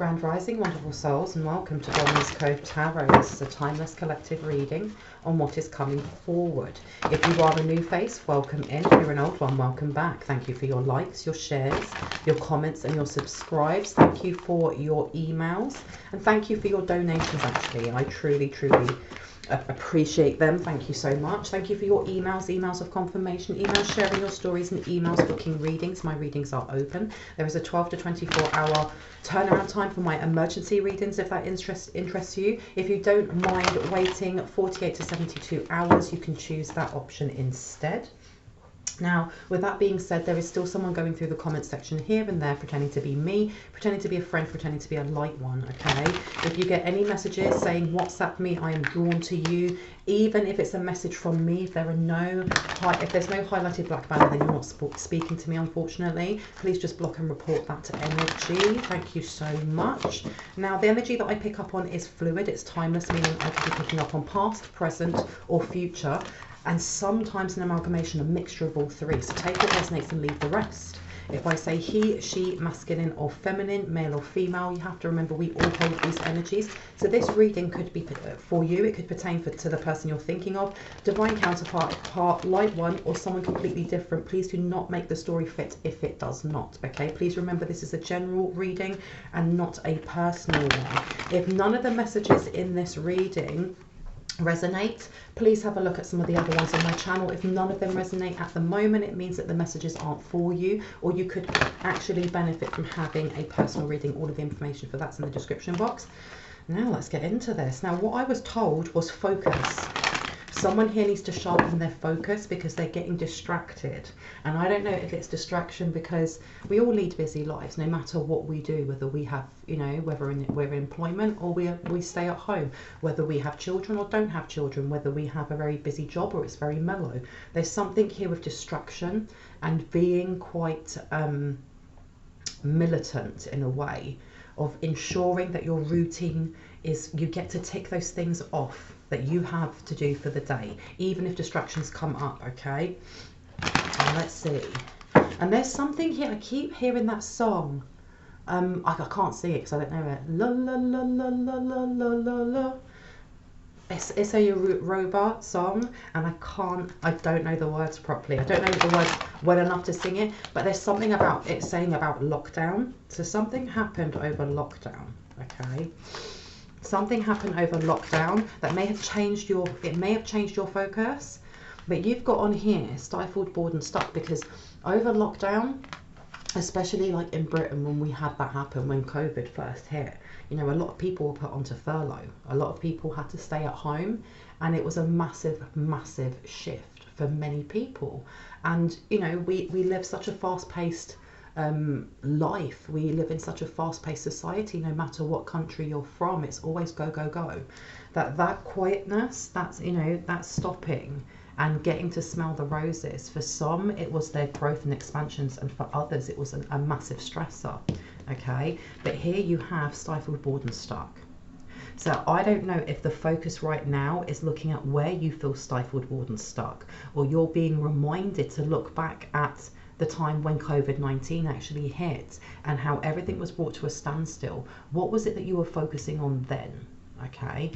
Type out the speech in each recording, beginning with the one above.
Grand Rising, wonderful souls, and welcome to Bronwen's Cove Tarot. This is a timeless collective reading on what is coming forward. If you are a new face, welcome in. If you're an old one, welcome back. Thank you for your likes, your shares, your comments, and your subscribes. Thank you for your emails, and thank you for your donations, actually. I truly appreciate them. Thank you so much. Thank you for your emails of confirmation, emails sharing your stories, and emails booking readings. My readings are open. There is a 12 to 24 hour turnaround time for my emergency readings if that interests you. If you don't mind waiting 48 to 72 hours, you can choose that option instead. Now, with that being said, there is still someone going through the comment section here and there, pretending to be me, pretending to be a friend, pretending to be a light one, okay? If you get any messages saying WhatsApp me, I am drawn to you, even if it's a message from me, if there's no highlighted black banner, then you're not speaking to me, unfortunately. Please just block and report that energy. Thank you so much. Now, the energy that I pick up on is fluid. It's timeless, meaning I could be picking up on past, present, or future, and sometimes an amalgamation, a mixture of all three. So take what resonates and leave the rest. If I say he, she, masculine or feminine, male or female, you have to remember we all hold these energies. So this reading could be for you. It could pertain to the person you're thinking of, divine counterpart, light one, or someone completely different. Please do not make the story fit if it does not, okay? Please remember this is a general reading and not a personal one. If none of the messages in this reading resonate, please have a look at some of the other ones on my channel. If none of them resonate at the moment, it means that the messages aren't for you, or you could actually benefit from having a personal reading. All of the information for that's in the description box. Now let's get into this. Now, what I was told was focus. Someone here needs to sharpen their focus because they're getting distracted. And I don't know if it's distraction because we all lead busy lives, no matter what we do, whether we have, you know, whether we're in employment or we stay at home, whether we have children or don't have children, whether we have a very busy job or it's very mellow. There's something here with distraction and being quite militant in a way of ensuring that your routine is, you get to tick those things off that you have to do for the day, even if distractions come up, okay? And let's see. And there's something here, I keep hearing that song. I can't see it because I don't know it. La la la la la la la la la. It's a robot song, and I don't know the words properly. I don't know the words well enough to sing it, but there's something about it saying about lockdown. So something happened over lockdown, okay? Something happened over lockdown that may have changed your focus, but you've got on here stifled, bored and stuck, because over lockdown, especially like in Britain when we had that happen, when COVID first hit, you know, a lot of people were put onto furlough. A lot of people had to stay at home, and it was a massive shift for many people. And you know, we live such a fast-paced life. We live in such a fast-paced society. No matter what country you're from, it's always go go go. That quietness, that's, you know, that's stopping and getting to smell the roses. For some it was their growth and expansions, and for others it was a massive stressor, okay? But here you have stifled, bored and stuck. So I don't know if the focus right now is looking at where you feel stifled, bored and stuck, or you're being reminded to look back at the time when COVID-19 actually hit and how everything was brought to a standstill. What was it that you were focusing on then, okay?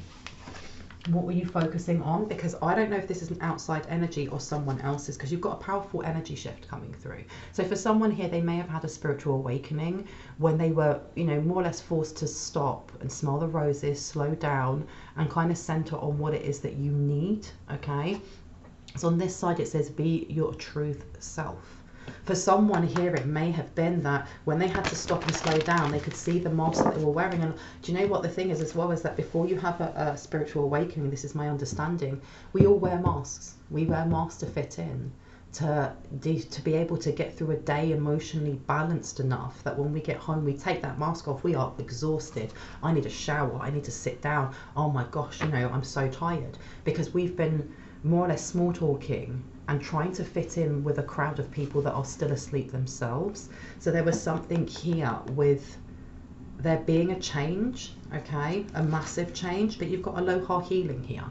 What were you focusing on? Because I don't know if this is an outside energy or someone else's, because you've got a powerful energy shift coming through. So for someone here, they may have had a spiritual awakening when they were, you know, more or less forced to stop and smell the roses, slow down and kind of center on what it is that you need, okay? So on this side, it says, be your truth self. For someone here, it may have been that when they had to stop and slow down, they could see the mask that they were wearing. And do you know what the thing is as well, is that before you have a spiritual awakening, this is my understanding, we all wear masks. We wear masks to fit in, to be able to get through a day emotionally balanced enough that when we get home, we take that mask off, we are exhausted. I need a shower, I need to sit down. Oh my gosh, you know, I'm so tired, because we've been more or less small talking and trying to fit in with a crowd of people that are still asleep themselves. So there was something here with there being a change, okay, a massive change, but you've got aloha healing here.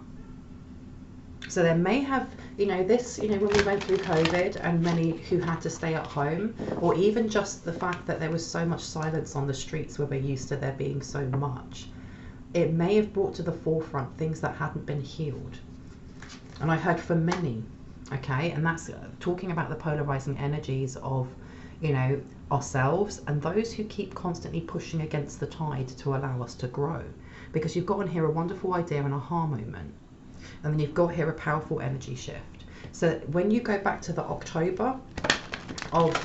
So there may have, you know, this, you know, when we went through COVID and many who had to stay at home, or even just the fact that there was so much silence on the streets where we're used to there being so much, it may have brought to the forefront things that hadn't been healed. And I heard from many, okay, and that's talking about the polarizing energies of, you know, ourselves and those who keep constantly pushing against the tide to allow us to grow. Because you've got on here a wonderful idea and aha moment. And then you've got here a powerful energy shift. So when you go back to the October of,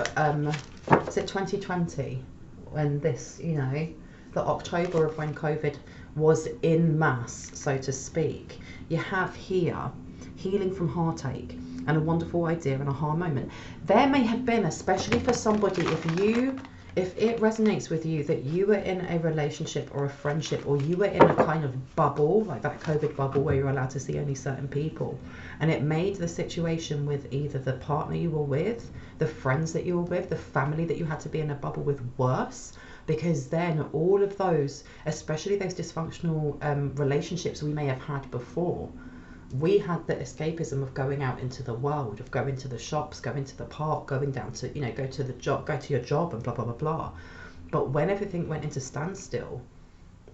is it 2020? When this, you know, the October of when COVID was in mass, so to speak, you have here healing from heartache and a wonderful idea and aha moment. There may have been, especially for somebody, if it resonates with you that you were in a relationship or a friendship, or you were in a kind of bubble, like that COVID bubble where you're allowed to see only certain people, and it made the situation with either the partner you were with, the friends that you were with, the family that you had to be in a bubble with worse, because then all of those, especially those dysfunctional relationships we may have had before, we had the escapism of going out into the world, of going to the shops, going to the park, going down to, you know, go to the job, go to your job and blah, blah, blah, blah. But when everything went into standstill,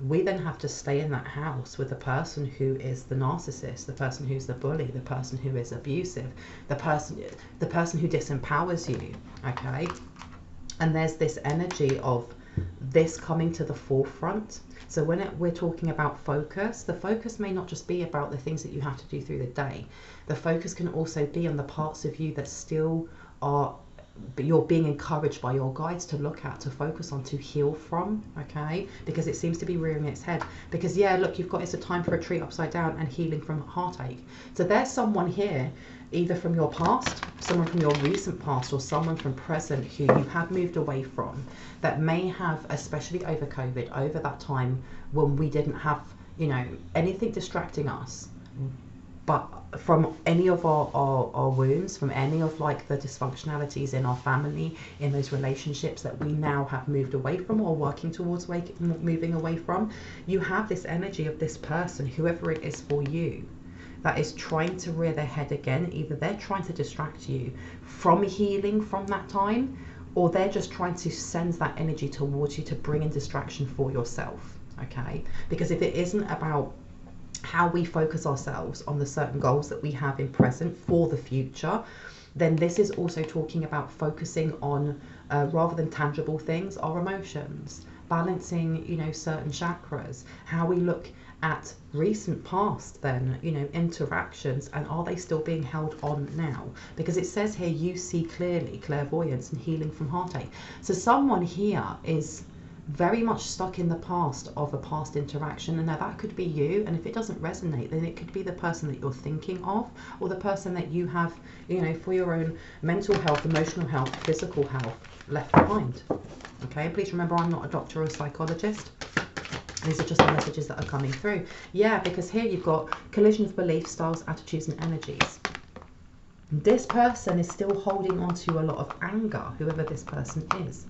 we then have to stay in that house with the person who is the narcissist, the person who's the bully, the person who is abusive, the person who disempowers you, okay? And there's this energy of this coming to the forefront. So when we're talking about focus, the focus may not just be about the things that you have to do through the day. The focus can also be on the parts of you that still are, you're being encouraged by your guides to look at, to focus on, to heal from, okay? Because it seems to be rearing its head. Because yeah, look, you've got, it's a time for a tree upside down and healing from heartache. So there's someone here, either from your past, someone from your recent past, or someone from present who you have moved away from, that may have, especially over COVID, over that time when we didn't have, you know, anything distracting us, but from any of our wounds, from any of like the dysfunctionalities in our family, in those relationships that we now have moved away from or working towards moving away from, you have this energy of this person, whoever it is for you, that is trying to rear their head again. Either they're trying to distract you from healing from that time, or they're just trying to send that energy towards you to bring in distraction for yourself, okay? Because if it isn't about how we focus ourselves on the certain goals that we have in present for the future, then this is also talking about focusing on, rather than tangible things, our emotions, balancing, you know, certain chakras, how we look at recent past then, you know, interactions, and are they still being held on now? Because it says here, you see clearly, clairvoyance and healing from heartache. So someone here is very much stuck in the past of a past interaction, and now that could be you, and if it doesn't resonate, then it could be the person that you're thinking of, or the person that you have, you know, for your own mental health, emotional health, physical health, left behind. Okay, please remember, I'm not a doctor or a psychologist. These are just the messages that are coming through. Yeah, because here you've got collision of belief styles, attitudes and energies. This person is still holding on to a lot of anger, whoever this person is.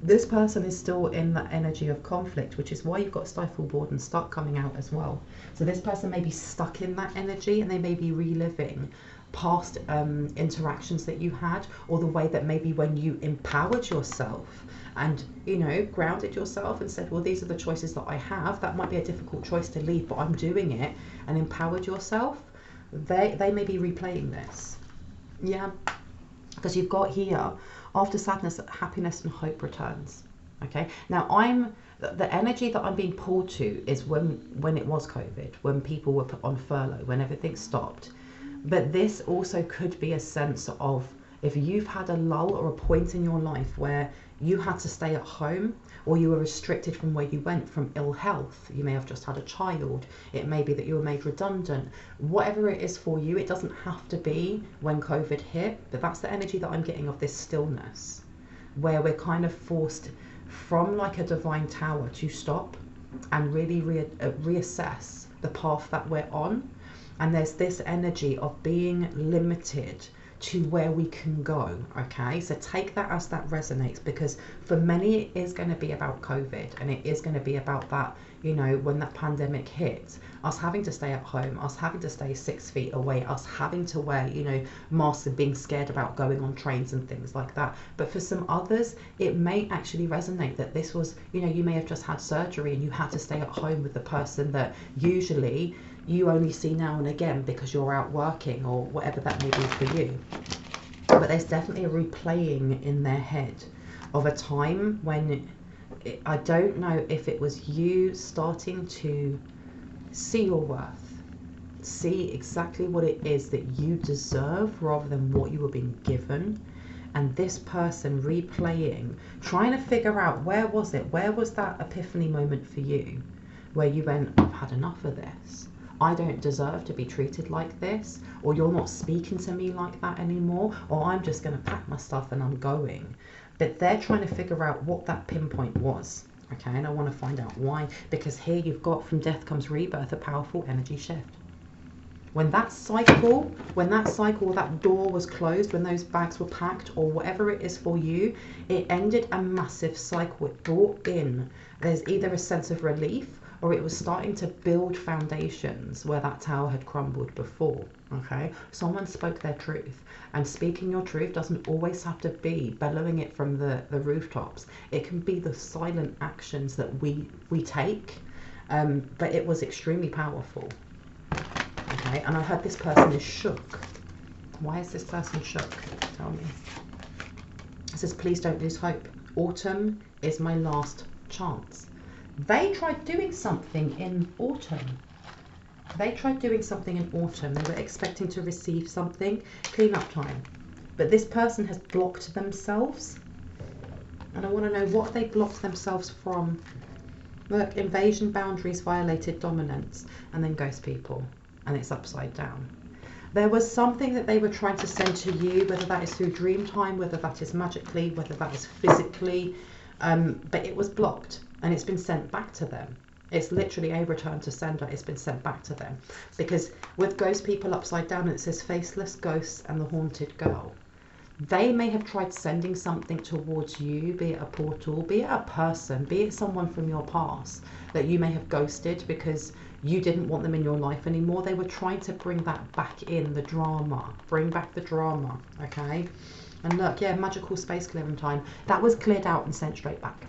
This person is still in that energy of conflict, which is why you've got stifle, bored and stuck coming out as well. So this person may be stuck in that energy, and they may be reliving past interactions that you had, or the way that maybe when you empowered yourself and, you know, grounded yourself and said, well, these are the choices that I have. That might be a difficult choice to leave, but I'm doing it, and empowered yourself. They may be replaying this. Yeah, because you've got here, after sadness, happiness and hope returns. Okay, now the energy that I'm being pulled to is when it was COVID, when people were put on furlough, when everything stopped. But this also could be a sense of, if you've had a lull or a point in your life where you had to stay at home, or you were restricted from where you went from ill health. You may have just had a child. It may be that you were made redundant. Whatever it is for you, it doesn't have to be when COVID hit, but that's the energy that I'm getting of this stillness, where we're kind of forced from like a divine tower to stop and really reassess the path that we're on. And there's this energy of being limited to where we can go. Okay, so take that as that resonates, because for many it is going to be about COVID, and it is going to be about that, you know, when that pandemic hit, us having to stay at home, us having to stay 6 feet away, us having to wear, you know, masks, and being scared about going on trains and things like that. But for some others, it may actually resonate that this was, you know, you may have just had surgery and you had to stay at home with the person that usually you only see now and again because you're out working or whatever that may be for you. But there's definitely a replaying in their head of a time when I don't know if it was you starting to see your worth, see exactly what it is that you deserve rather than what you were being given. And this person replaying, trying to figure out, where was it? Where was that epiphany moment for you? Where you went, I've had enough of this. I don't deserve to be treated like this. Or you're not speaking to me like that anymore. Or I'm just going to pack my stuff and I'm going. But they're trying to figure out what that pinpoint was. Okay, and I want to find out why. Because here you've got, from death comes rebirth, a powerful energy shift. When that cycle, that door was closed, when those bags were packed, or whatever it is for you, it ended a massive cycle. It brought in, there's either a sense of relief, or it was starting to build foundations where that tower had crumbled before. Okay, someone spoke their truth, and speaking your truth doesn't always have to be bellowing it from the rooftops. It can be the silent actions that we take, but it was extremely powerful. Okay, and I heard this person is shook. Why is this person shook? Tell me. It says, please don't lose hope. Autumn is my last chance. They tried doing something in autumn. They were expecting to receive something. Clean up time. But this person has blocked themselves. And I want to know, what they blocked themselves from. Look, invasion, boundaries, violated, dominance, and then ghost people. And it's upside down. There was something that they were trying to send to you, whether that is through dream time, whether that is magically, whether that is physically, but it was blocked and it's been sent back to them. It's literally a return to sender. It's been sent back to them. Because with ghost people upside down, it says faceless ghosts and the haunted girl. They may have tried sending something towards you, be it a portal, be it a person, be it someone from your past that you may have ghosted because you didn't want them in your life anymore. They were trying to bring that back in, the drama. Bring back the drama, okay? And look, yeah, magical space clearing time. That was cleared out and sent straight back.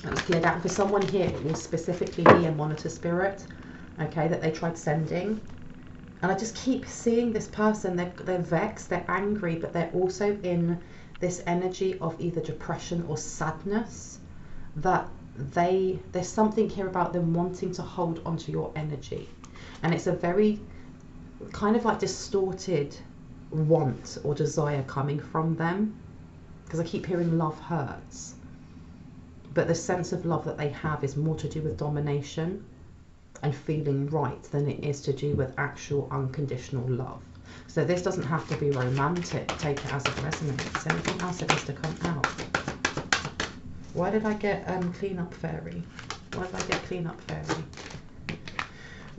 That was cleared out. For someone here, it will specifically be a monitor spirit, okay, that they tried sending. And I just keep seeing this person, they're vexed, they're angry, but they're also in this energy of either depression or sadness, that there's something here about them wanting to hold onto your energy. And it's a very kind of like distorted want or desire coming from them, because I keep hearing love hurts. But the sense of love that they have is more to do with domination and feeling right than it is to do with actual unconditional love. So this doesn't have to be romantic. Take it as it resonates. Anything else that needs to come out? Why did I get clean up fairy? Why did I get clean up fairy?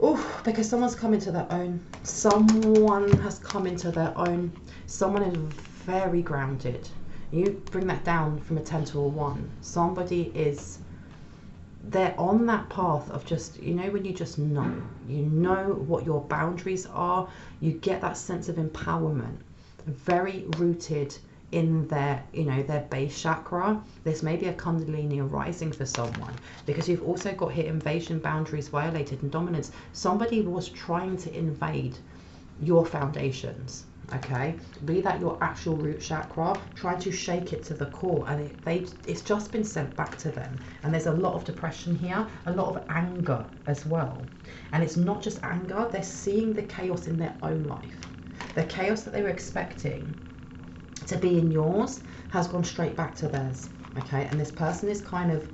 Oh, because someone's come into their own. Someone has come into their own. Someone is very grounded. You bring that down from a 10 to a 1. Somebody is, they're on that path of just, you know, when you just know, you know what your boundaries are, you get that sense of empowerment, very rooted in their, you know, their base chakra. This may be a Kundalini arising for someone, because you've also got here invasion, boundaries violated, and dominance. Somebody was trying to invade your foundations, okay, be that your actual root chakra, trying to shake it to the core, and it's just been sent back to them. And there's a lot of depression here, a lot of anger as well. And it's not just anger, they're seeing the chaos in their own life. The chaos that they were expecting to be in yours has gone straight back to theirs, okay? And this person is kind of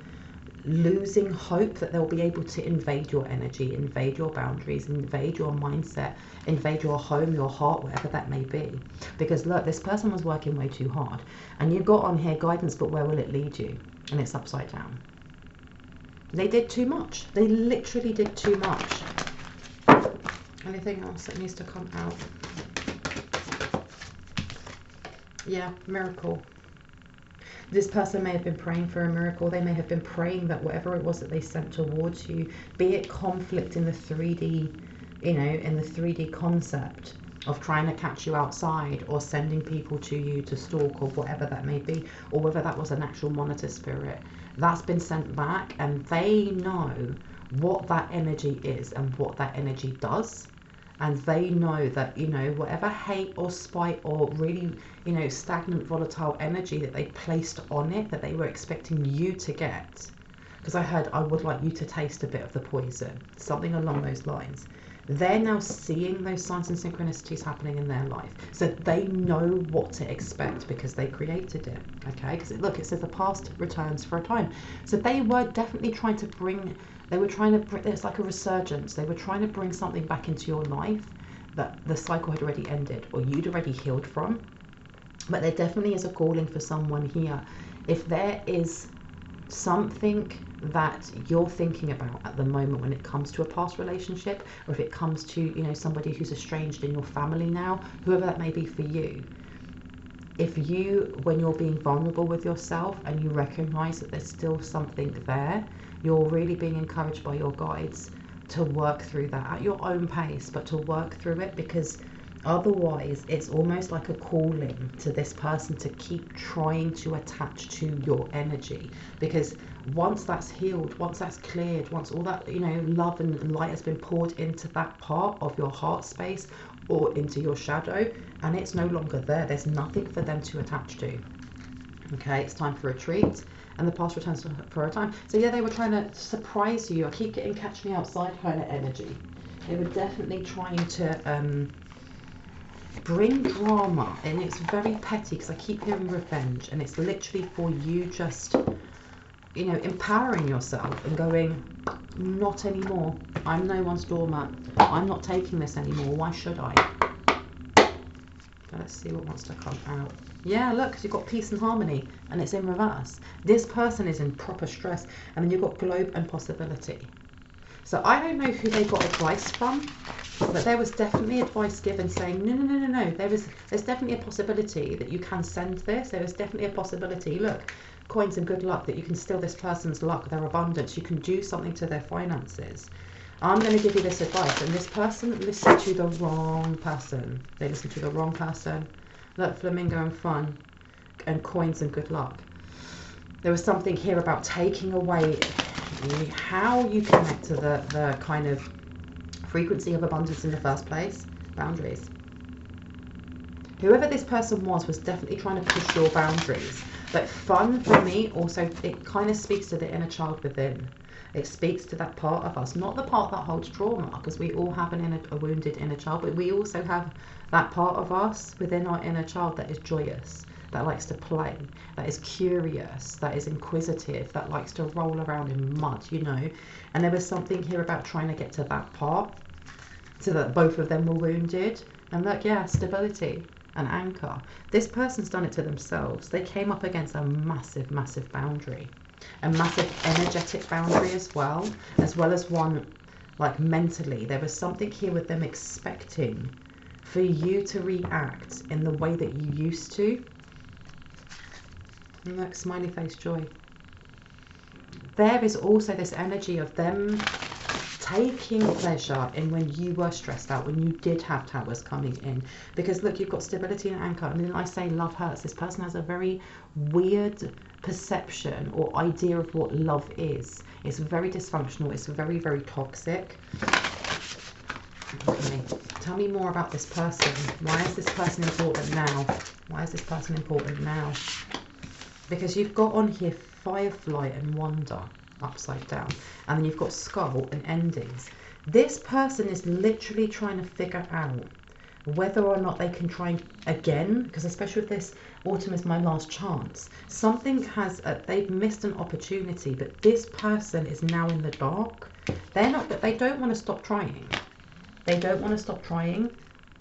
losing hope that they'll be able to invade your energy, invade your boundaries, invade your mindset, invade your home, your heart, whatever that may be. Because look, this person was working way too hard, and you got on here guidance, but where will it lead you? And it's upside down. They did too much. They literally did too much. Anything else that needs to come out? Yeah, miracle. This person may have been praying for a miracle. They may have been praying that whatever it was that they sent towards you, be it conflict in the 3D, you know, in the 3D concept of trying to catch you outside, or sending people to you to stalk, or whatever that may be, or whether that was an actual monitor spirit, that's been sent back, and they know what that energy is and what that energy does. And they know that, you know, whatever hate or spite or really, you know, stagnant, volatile energy that they placed on it, that they were expecting you to get. Because I heard, I would like you to taste a bit of the poison, something along those lines. They're now seeing those signs and synchronicities happening in their life. So they know what to expect because they created it. Okay, because look, it says the past returns for a time. So they were definitely trying to bring, it's like a resurgence. They were trying to bring something back into your life that the cycle had already ended, or you'd already healed from. But there definitely is a calling for someone here. If there is something that you're thinking about at the moment when it comes to a past relationship, or if it comes to, you know, somebody who's estranged in your family now, whoever that may be for you, if you, when you're being vulnerable with yourself and you recognize that there's still something there, you're really being encouraged by your guides to work through that at your own pace, but to work through it, because otherwise it's almost like a calling to this person to keep trying to attach to your energy. Because once that's healed, once that's cleared, once all that, you know, love and light has been poured into that part of your heart space or into your shadow, and it's no longer there, there's nothing for them to attach to. Okay, it's time for retreat, and the past returns for a time. So yeah, they were trying to surprise you. I keep getting catch me outside kind of energy. They were definitely trying to bring drama, and it's very petty because I keep hearing revenge, and it's literally for you just, you know, empowering yourself and going, not anymore. I'm no one's doormat. I'm not taking this anymore. Why should I? Let's see what wants to come out. Yeah, look, you've got peace and harmony, and it's in reverse. This person is in proper stress, and then you've got globe and possibility. So I don't know who they got advice from, but there was definitely advice given saying, no. There's definitely a possibility that you can send this. There is definitely a possibility. Look, coins and good luck, that you can steal this person's luck, their abundance. You can do something to their finances. I'm going to give you this advice, and this person listened to the wrong person. They listened to the wrong person. Look, flamingo and fun, and coins and good luck. There was something here about taking away how you connect to the kind of frequency of abundance in the first place. Boundaries. Whoever this person was definitely trying to push your boundaries. But fun, for me, also, it kind of speaks to the inner child within. It speaks to that part of us, not the part that holds trauma, because we all have a wounded inner child, but we also have that part of us within our inner child that is joyous, that likes to play, that is curious, that is inquisitive, that likes to roll around in mud, you know. And there was something here about trying to get to that part, so that both of them were wounded. And look, yeah, stability, an anchor. This person's done it to themselves. They came up against a massive, massive boundary. A massive energetic boundary as well as one like mentally. There was something here with them expecting for you to react in the way that you used to. And look, smiley face, joy. There is also this energy of them taking pleasure in when you were stressed out, when you did have towers coming in. Because look, you've got stability and anchor. And then I say love hurts. This person has a very weird perception or idea of what love is. It's very dysfunctional. It's very, very toxic. Okay, tell me more about this person. Why is this person important now? Why is this person important now? Because you've got on here firefly and wonder upside down, and then you've got skull and endings. This person is literally trying to figure out whether or not they can try again, because especially with this autumn is my last chance. Something has they've missed an opportunity, but this person is now in the dark. They don't want to stop trying. They don't want to stop trying.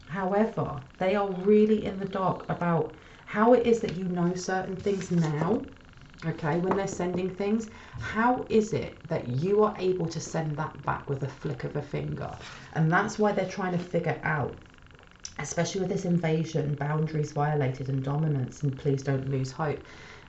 However, they are really in the dark about how it is that you know certain things now. Okay, when they're sending things, how is it that you are able to send that back with a flick of a finger? And that's why they're trying to figure out especially with this invasion, boundaries violated and dominance, and please don't lose hope.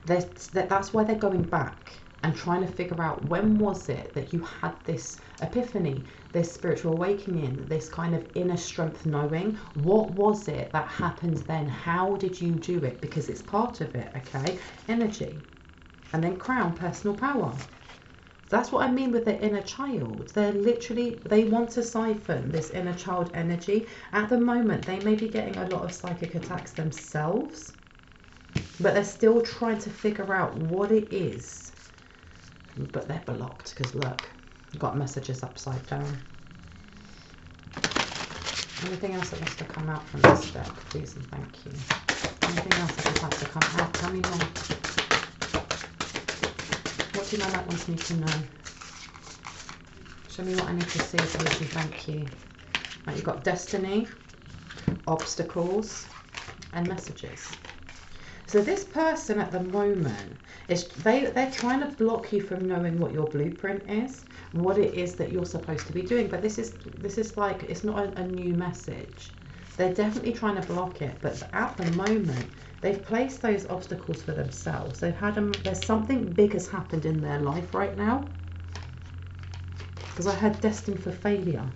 That's why they're going back and trying to figure out, when was it that you had this epiphany, this spiritual awakening, this kind of inner strength knowing? What was it that happened then? How did you do it? Because it's part of it, okay? Energy. And then crown, personal power. That's what I mean with the inner child. They're literally, they want to siphon this inner child energy. At the moment, they may be getting a lot of psychic attacks themselves, but they're still trying to figure out what it is. But they're blocked because look, you've got messages upside down. Anything else that wants to come out from this deck, please and thank you. Anything else that would like to come out? Tell me more. What do you know that wants me to know? Show me what I need to see, please and thank you. Right, you've got destiny, obstacles, and messages. So this person at the moment, they're trying to block you from knowing what your blueprint is, what it is that you're supposed to be doing. But this is like, it's not a new message. They're definitely trying to block it, but at the moment, they've placed those obstacles for themselves. They've had there's something big has happened in their life right now. Because I had destined for failure.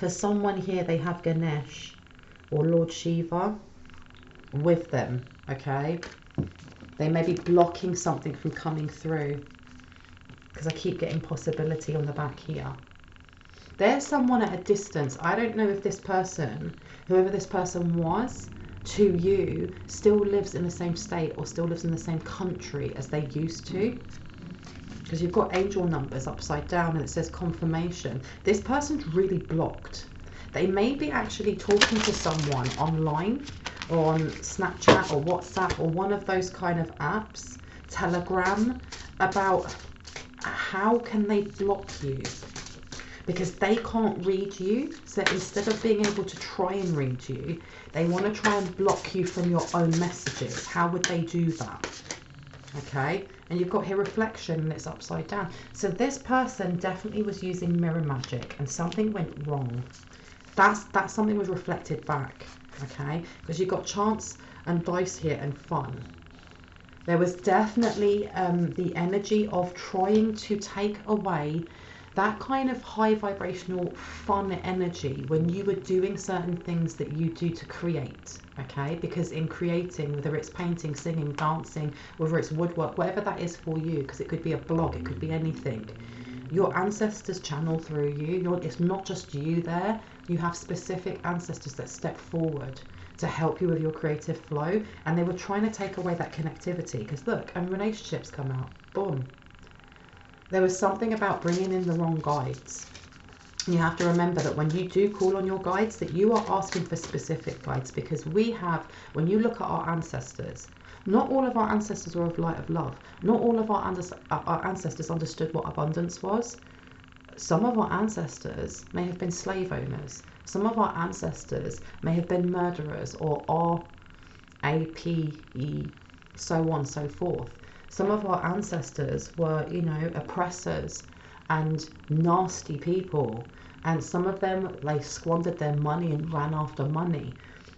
For someone here, they have Ganesh or Lord Shiva with them, okay? They may be blocking something from coming through, because I keep getting possibility on the back here. There's someone at a distance. I don't know if this person, whoever this person was to you, still lives in the same state or still lives in the same country as they used to. Because you've got angel numbers upside down and it says confirmation. This person's really blocked. They may be actually talking to someone online or on Snapchat or WhatsApp or one of those kind of apps, Telegram, about how can they block you, because they can't read you. So instead of being able to try and read you, they want to try and block you from your own messages. How would they do that? Okay, and you've got here reflection and it's upside down. So this person definitely was using mirror magic and something went wrong. That something was reflected back, okay, because you've got chance and dice here and fun. There was definitely the energy of trying to take away that kind of high vibrational fun energy when you were doing certain things that you do to create, okay? Because in creating, whether it's painting, singing, dancing, whether it's woodwork, whatever that is for you, because it could be a blog, it could be anything, your ancestors channel through you. It's not just you there. You have specific ancestors that step forward to help you with your creative flow, and they were trying to take away that connectivity. Because look, and relationships come out, boom. There was something about bringing in the wrong guides. You have to remember that when you do call on your guides, that you are asking for specific guides, because we have, when you look at our ancestors, not all of our ancestors were of light of love. Not all of our ancestors understood what abundance was. Some of our ancestors may have been slave owners. Some of our ancestors may have been murderers or R.A.P.E. so on, so forth. Some of our ancestors were, you know, oppressors and nasty people. And some of them, they squandered their money and ran after money.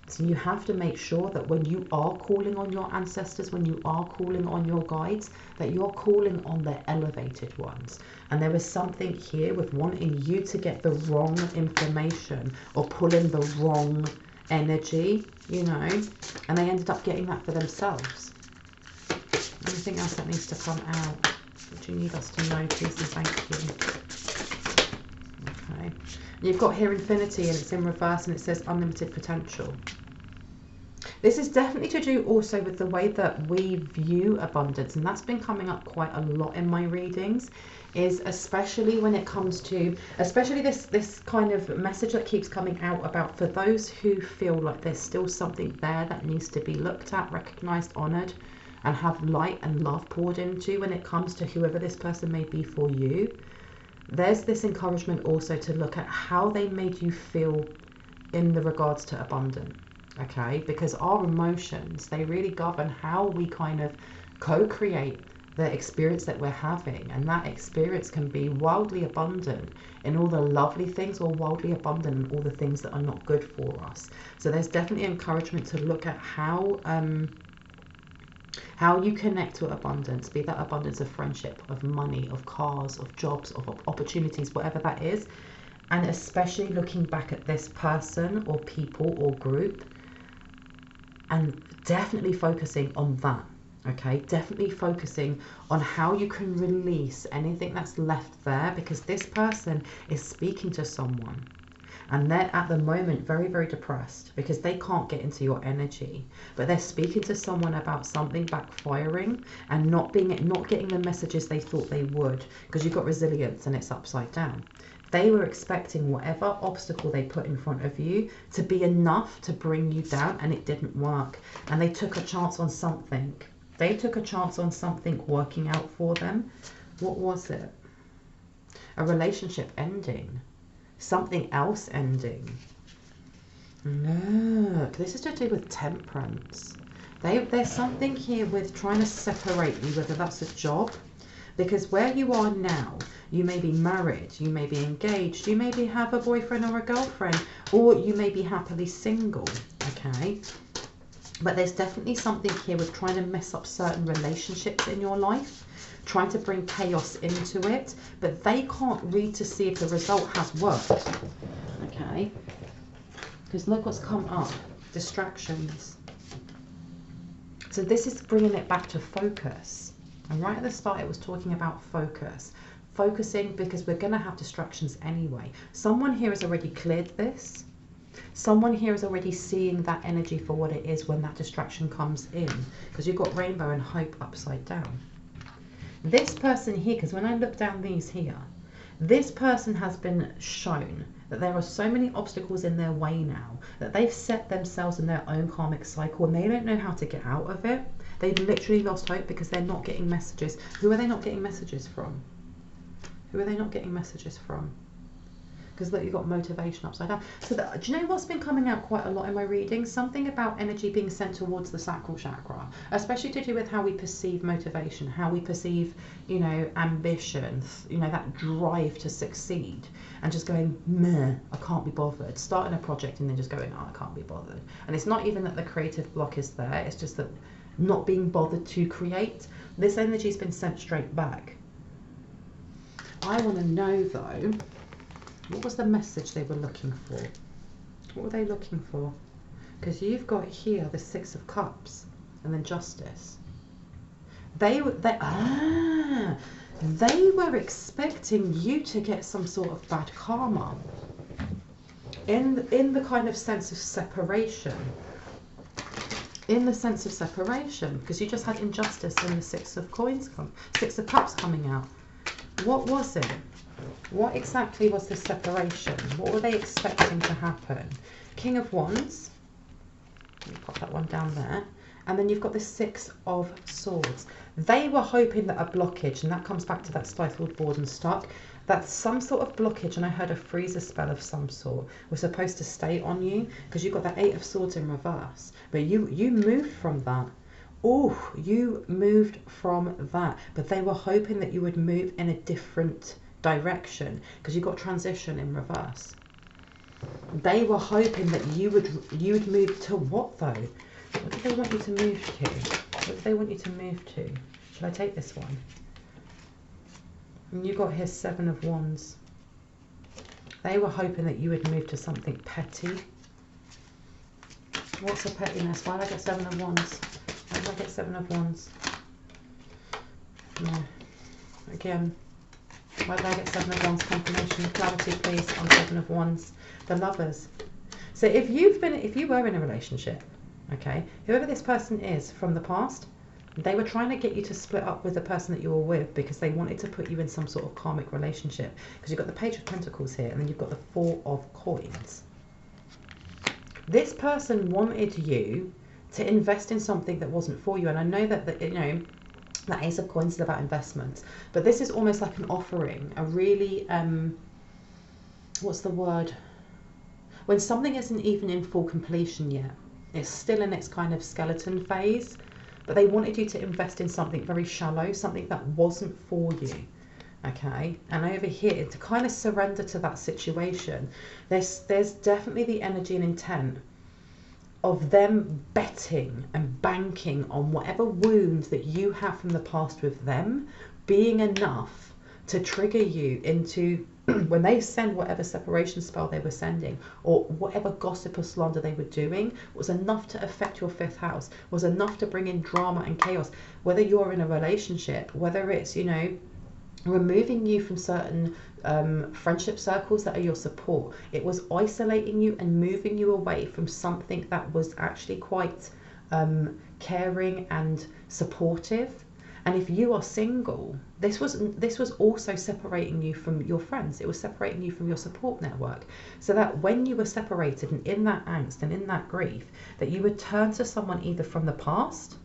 So you have to make sure that when you are calling on your ancestors, when you are calling on your guides, that you're calling on the elevated ones. And there is something here with wanting you to get the wrong information or pull in the wrong energy, you know, and they ended up getting that for themselves. Anything else that needs to come out? What do you need us to know, please and thank you? Okay. You've got here infinity and it's in reverse and it says unlimited potential. This is definitely to do also with the way that we view abundance, and that's been coming up quite a lot in my readings, is especially when it comes to, especially this kind of message that keeps coming out about for those who feel like there's still something there that needs to be looked at, recognized, honored, and have light and love poured into when it comes to whoever this person may be for you. There's this encouragement also to look at how they made you feel in the regards to abundance. Okay, because our emotions, they really govern how we kind of co-create the experience that we're having, and that experience can be wildly abundant in all the lovely things, or wildly abundant in all the things that are not good for us. So there's definitely encouragement to look at how you connect to abundance, be that abundance of friendship, of money, of cars, of jobs, of opportunities, whatever that is. And especially looking back at this person or people or group, and definitely focusing on that. Okay, definitely focusing on how you can release anything that's left there, because this person is speaking to someone and they're at the moment very, very depressed because they can't get into your energy, but they're speaking to someone about something backfiring and not getting the messages they thought they would, because you've got resilience and it's upside down. They were expecting whatever obstacle they put in front of you to be enough to bring you down, and it didn't work. And they took a chance on something. They took a chance on something working out for them. What was it? A relationship ending. Something else ending. Look, this is to do with temperance. There's something here with trying to separate you, whether that's a job. Because where you are now, you may be married, you may be engaged, you maybe have a boyfriend or a girlfriend, or you may be happily single, okay? But there's definitely something here with trying to mess up certain relationships in your life, trying to bring chaos into it, but they can't read to see if the result has worked, okay? Because look what's come up, distractions. So this is bringing it back to focus. And right at the start, it was talking about focus. Focusing, because we're going to have distractions anyway. Someone here has already cleared this. Someone here is already seeing that energy for what it is when that distraction comes in. Because you've got rainbow and hope upside down. This person here, because when I look down these here, this person has been shown that there are so many obstacles in their way now that they've set themselves in their own karmic cycle and they don't know how to get out of it. They've literally lost hope because they're not getting messages. Who are they not getting messages from? Who are they not getting messages from? Because look, you've got motivation upside down. So do you know what's been coming out quite a lot in my readings? Something about energy being sent towards the sacral chakra, especially to do with how we perceive motivation, how we perceive, you know, ambition, you know, that drive to succeed, and just going, meh, I can't be bothered. Starting a project and then just going, oh, I can't be bothered. And it's not even that the creative block is there, it's just that not being bothered to create. This energy's been sent straight back. I want to know though, what was the message they were looking for? What were they looking for? Because you've got here the Six of Cups and then Justice. They were expecting you to get some sort of bad karma in the kind of sense of separation. In the sense of separation, because you just had injustice and the Six of Cups coming out. What was it? What exactly was the separation? What were they expecting to happen? King of Wands. Let me pop that one down there. And then you've got the Six of Swords. They were hoping that a blockage, and that comes back to that stifled, bored and stuck, that some sort of blockage, and I heard a freezer spell of some sort, was supposed to stay on you, because you've got that Eight of Swords in reverse. But you moved from that. Oh, you moved from that. But they were hoping that you would move in a different direction, because you've got transition in reverse. They were hoping that you would move to what though? What do they want you to move to? What do they want you to move to? Should I take this one? And you got here Seven of Wands. They were hoping that you would move to something petty. What's a pettiness? Why did I get Seven of Wands? Why did I get Seven of Wands? No. Again. Why did I get Seven of Wands? Confirmation, clarity please on Seven of Wands. The Lovers. So if you were in a relationship, okay, whoever this person is from the past, they were trying to get you to split up with the person that you were with because they wanted to put you in some sort of karmic relationship. Because you've got the Page of Pentacles here and then you've got the Four of Coins. This person wanted you to invest in something that wasn't for you. And I know that you know, that Ace of Coins is about investments, but this is almost like an offering, a really, what's the word? When something isn't even in full completion yet, it's still in its kind of skeleton phase. but they wanted you to invest in something very shallow, something that wasn't for you. Okay, and over here, to kind of surrender to that situation, there's definitely the energy and intent of them betting and banking on whatever wounds that you have from the past with them being enough to trigger you into when they send whatever separation spell they were sending, or whatever gossip or slander they were doing, was enough to affect your 5th house, was enough to bring in drama and chaos, whether you're in a relationship, whether it's, you know, removing you from certain friendship circles that are your support. It was isolating you and moving you away from something that was actually quite caring and supportive. And if you are single, this was also separating you from your friends. It was separating you from your support network, so that when you were separated and in that angst and in that grief, that you would turn to someone either from the past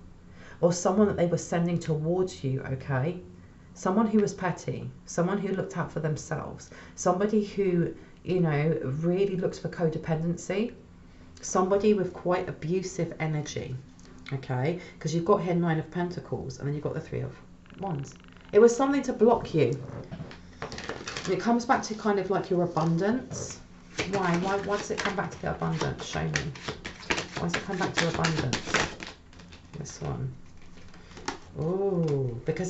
or someone that they were sending towards you, okay? Someone who was petty, someone who looked out for themselves, somebody who, you know, really looks for codependency, somebody with quite abusive energy, okay? Because you've got here 9 of Pentacles and then you've got the 3 of Wands. It was something to block you. And it comes back to kind of like your abundance. Why does it come back to the abundance? Show me. Why does it come back to abundance? This one. Oh, because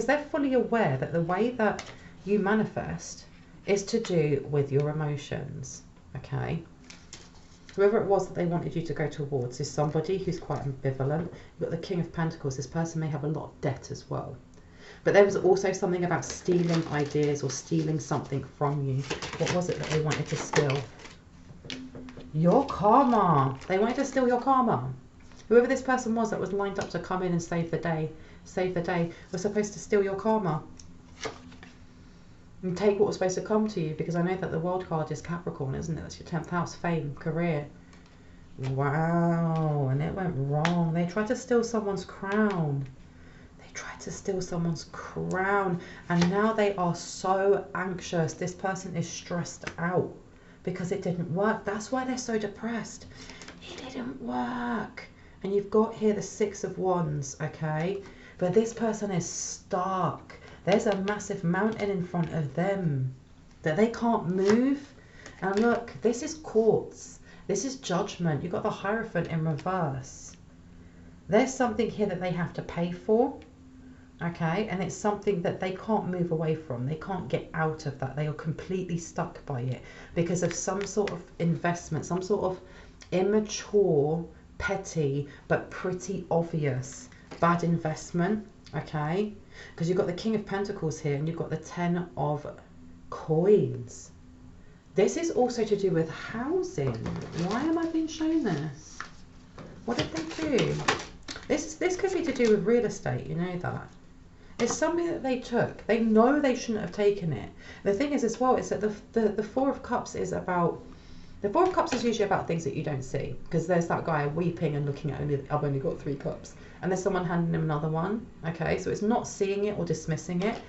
they're fully aware that the way that you manifest is to do with your emotions, okay? Whoever it was that they wanted you to go towards is somebody who's quite ambivalent. You've got the King of Pentacles. This person may have a lot of debt as well. But there was also something about stealing ideas or stealing something from you. What was it that they wanted to steal? Your karma. They wanted to steal your karma. Whoever this person was that was lined up to come in and save the day, was supposed to steal your karma and take what was supposed to come to you, because I know that the World card is Capricorn, isn't it? That's your 10th house, fame, career. Wow, and it went wrong. They tried to steal someone's crown. They tried to steal someone's crown, and now they are so anxious. This person is stressed out because it didn't work. That's why they're so depressed. It didn't work. And you've got here the 6 of Wands, okay? But this person is stuck. There's a massive mountain in front of them that they can't move. And look, this is quartz. This is judgment. You've got the Hierophant in reverse. There's something here that they have to pay for, okay? And it's something that they can't move away from. They can't get out of that. They are completely stuck by it because of some sort of investment, some sort of immature, petty but pretty obvious bad investment, okay? Because you've got the King of Pentacles here and you've got the 10 of Coins. This is also to do with housing. Why am I being shown this? What did they do? This could be to do with real estate, you know that. It's something that they took. They know they shouldn't have taken it. The thing is as well is that the 4 of Cups is about, the 4 of Cups is usually about things that you don't see, because there's that guy weeping and looking at only, I've only got 3 cups, and there's someone handing him another one, okay? So it's not seeing it or dismissing it.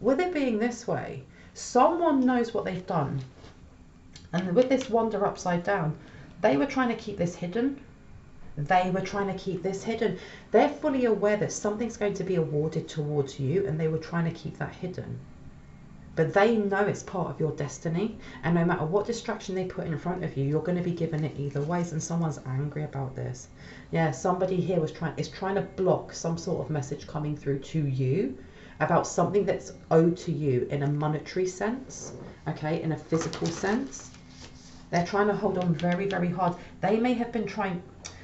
With it being this way, someone knows what they've done. And with this Wonder upside down, they were trying to keep this hidden. They were trying to keep this hidden. They're fully aware that something's going to be awarded towards you, and they were trying to keep that hidden. But they know it's part of your destiny, and no matter what distraction they put in front of you, you're going to be given it either ways, and someone's angry about this. Yeah, somebody here is trying to block some sort of message coming through to you about something that's owed to you in a monetary sense, okay, in a physical sense. They're trying to hold on very, very hard. They may have been trying,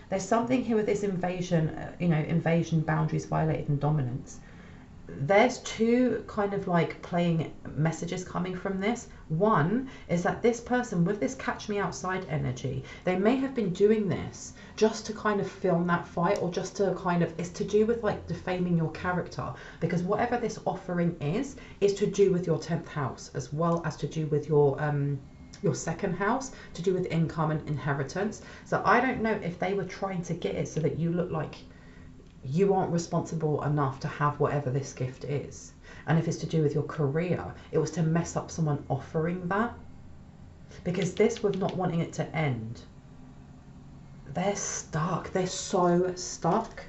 there's something here with this invasion, invasion, boundaries violated, and dominance. There's 2 kind of like playing messages coming from this. One is that this person with this catch me outside energy, they may have been doing this just to kind of film that fight, or just to kind of, it's to do with like defaming your character, because whatever this offering is to do with your 10th house, as well as to do with your 2nd house, to do with income and inheritance. So I don't know if they were trying to get it so that you look like you aren't responsible enough to have whatever this gift is. And if it's to do with your career, it was to mess up someone offering that. Because this with not wanting it to end, they're stuck. They're so stuck.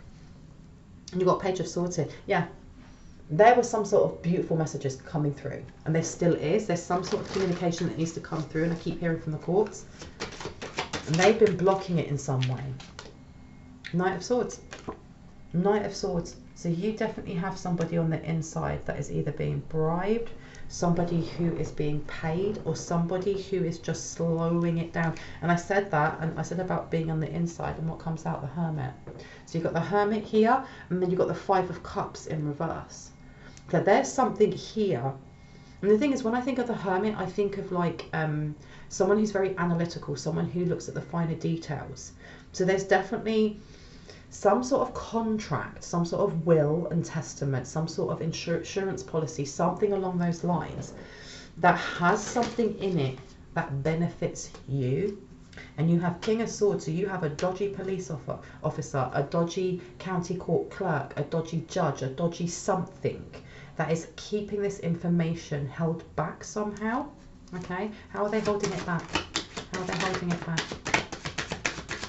And you've got Page of Swords here. Yeah, there was some sort of beautiful messages coming through, and there still is. There's some sort of communication that needs to come through, and I keep hearing from the courts, and they've been blocking it in some way. Knight of Swords. Knight of Swords. So you definitely have somebody on the inside that is either being bribed, somebody who is being paid, or somebody who is just slowing it down. And I said that, and I said about being on the inside, and what comes out? The Hermit. So you've got the Hermit here, and then you've got the Five of Cups in reverse. So there's something here. And the thing is, when I think of the Hermit, I think of like someone who's very analytical, someone who looks at the finer details. So there's definitely some sort of contract, some sort of will and testament, some sort of insurance policy, something along those lines that has something in it that benefits you. And you have King of Swords, so you have a dodgy police officer, a dodgy county court clerk, a dodgy judge, a dodgy something that is keeping this information held back somehow. Okay, how are they holding it back? How are they holding it back?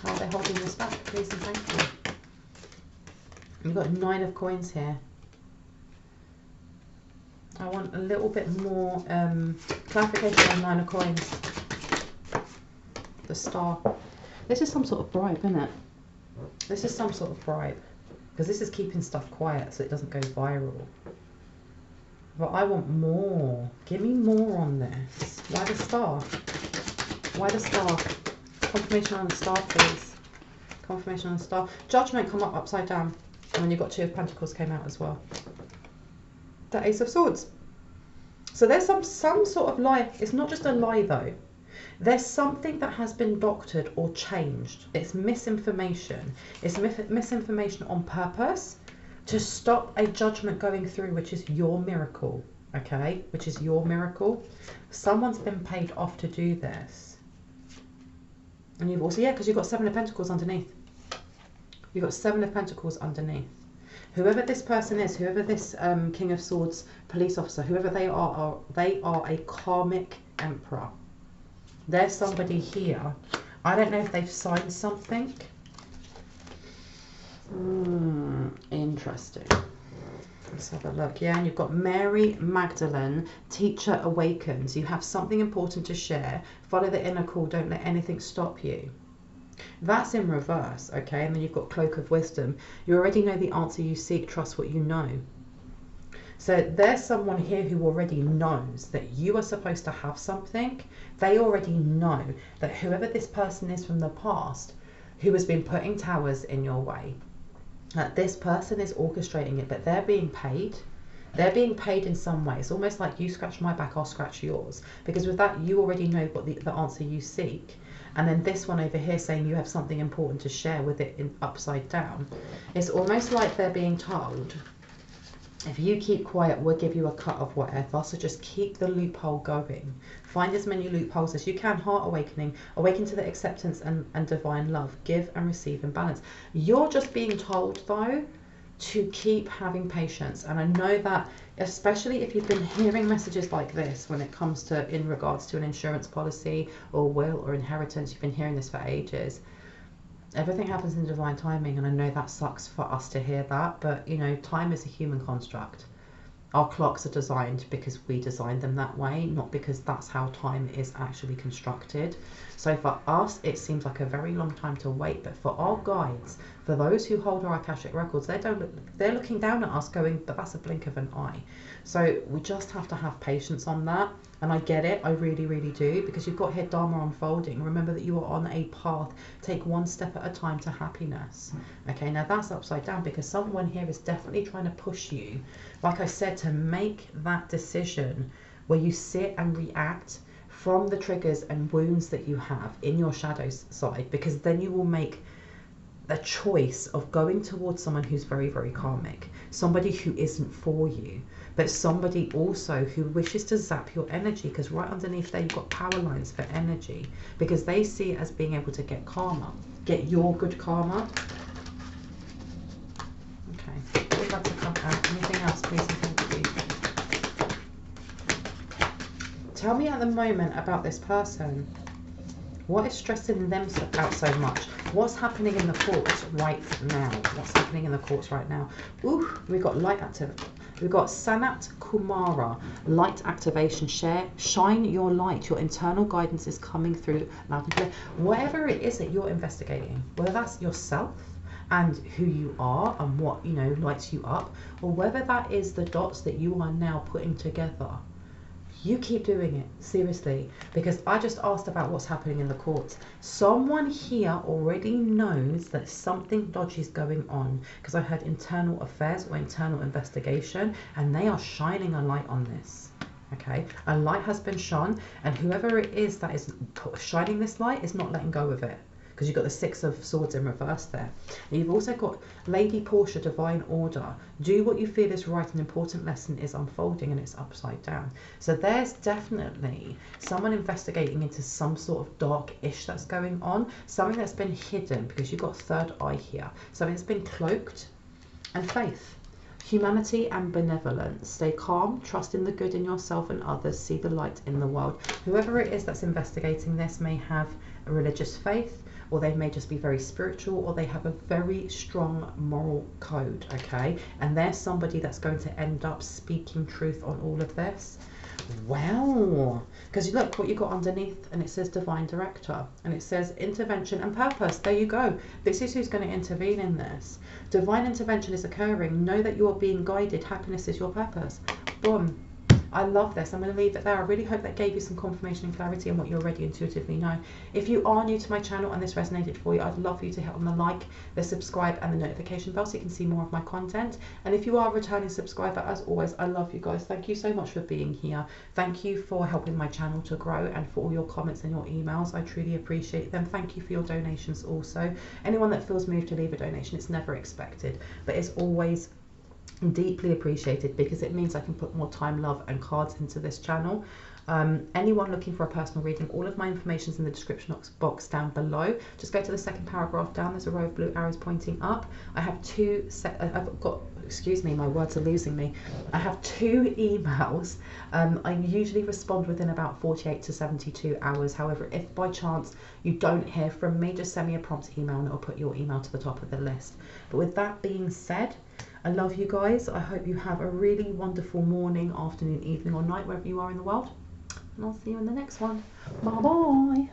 How are they holding this back? Please and thank you. You've got 9 of Coins here. I want a little bit more clarification on 9 of Coins. The Star. This is some sort of bribe, isn't it? This is some sort of bribe. Because this is keeping stuff quiet so it doesn't go viral. But I want more. Give me more on this. Why the Star? Why the Star? Confirmation on the Star, please. Confirmation on the Star. Judgment come up upside down. And then you've got 2 of Pentacles came out as well. The Ace of Swords. So there's some sort of lie. It's not just a lie though. There's something that has been doctored or changed. It's misinformation. It's misinformation on purpose to stop a judgment going through, which is your miracle. Okay? Which is your miracle. Someone's been paid off to do this. And you've also, yeah, because you've got 7 of Pentacles underneath. You've got 7 of Pentacles underneath. Whoever this person is, whoever this King of Swords police officer, whoever they are a karmic emperor. There's somebody here. I don't know if they've signed something. Interesting. Let's have a look. Yeah, and you've got Mary Magdalene, Teacher Awakens. You have something important to share. Follow the inner call. Don't let anything stop you. That's in reverse, okay? And then you've got Cloak of Wisdom. You already know the answer you seek. Trust what you know. So there's someone here who already knows that you are supposed to have something. They already know that whoever this person is from the past who has been putting towers in your way, that this person is orchestrating it, but they're being paid. They're being paid in some way. It's almost like you scratch my back, I'll scratch yours. Because with that, you already know what the answer you seek. And then this one over here saying you have something important to share with it in upside down. It's almost like they're being told, if you keep quiet, we'll give you a cut of whatever. So just keep the loophole going. Find as many loopholes as you can. Heart awakening. Awaken to the acceptance and divine love. Give and receive in balance. You're just being told, though, to keep having patience. And I know that, especially if you've been hearing messages like this when it comes to in regards to an insurance policy or will or inheritance, you've been hearing this for ages. Everything happens in divine timing, and I know that sucks for us to hear that, but you know, time is a human construct. Our clocks are designed because we designed them that way, not because that's how time is actually constructed. So for us, it seems like a very long time to wait, but for our guides, for those who hold our Akashic records, they're looking down at us going, but that's a blink of an eye. So we just have to have patience on that. And I get it, I really, really do, because you've got here Dharma unfolding. Remember that you are on a path. Take one step at a time to happiness. Okay, now that's upside down because someone here is definitely trying to push you, like I said, to make that decision where you sit and react from the triggers and wounds that you have in your shadow side, because then you will make a choice of going towards someone who's very, very karmic, somebody who isn't for you, but somebody also who wishes to zap your energy, because right underneath there you've got power lines for energy, because they see it as being able to get karma, get your good karma. Okay, what would like to come out? Anything else, please and thank you. Tell me at the moment about this person. What is stressing them out so much? What's happening in the courts right now? What's happening in the courts right now? Ooh, we've got light activity. We've got Sanat Kumara, light activation. Shine your light. Your internal guidance is coming through loud and clear. Whatever it is that you're investigating, whether that's yourself and who you are and what, you know, lights you up, or whether that is the dots that you are now putting together, you keep doing it, seriously, because I just asked about what's happening in the courts. Someone here already knows that something dodgy is going on, because I heard internal affairs or internal investigation, and they are shining a light on this. Okay, a light has been shone, and whoever it is that is shining this light is not letting go of it, because you've got the Six of Swords in reverse there. And you've also got Lady Portia, Divine Order. Do what you feel is right. An important lesson is unfolding, and it's upside down. So there's definitely someone investigating into some sort of dark-ish that's going on, something that's been hidden, because you've got third eye here, something that's been cloaked, and faith. Humanity and benevolence. Stay calm, trust in the good in yourself and others, see the light in the world. Whoever it is that's investigating this may have a religious faith, or they may just be very spiritual, or they have a very strong moral code, okay? And there's somebody that's going to end up speaking truth on all of this. Well, because look what you got underneath, and it says Divine Director, and it says intervention and purpose. There you go. This is who's going to intervene in this. Divine intervention is occurring. Know that you are being guided. Happiness is your purpose. Boom. I love this. I'm going to leave it there. I really hope that gave you some confirmation and clarity on what you already intuitively know. If you are new to my channel and this resonated for you, I'd love for you to hit on the like, the subscribe and the notification bell so you can see more of my content. And if you are a returning subscriber, as always, I love you guys. Thank you so much for being here. Thank you for helping my channel to grow, and for all your comments and your emails. I truly appreciate them. Thank you for your donations also. Anyone that feels moved to leave a donation, it's never expected, but it's always deeply appreciated, because it means I can put more time, love and cards into this channel. Anyone looking for a personal reading, all of my information is in the description box down below. Just go to the second paragraph down. There's a row of blue arrows pointing up. I have I've got, excuse me, my words are losing me. I have 2 emails. I usually respond within about 48 to 72 hours. However, if by chance you don't hear from me, just send me a prompt email and it'll put your email to the top of the list. But with that being said, I love you guys. I hope you have a really wonderful morning, afternoon, evening or night, wherever you are in the world. And I'll see you in the next one. Bye bye.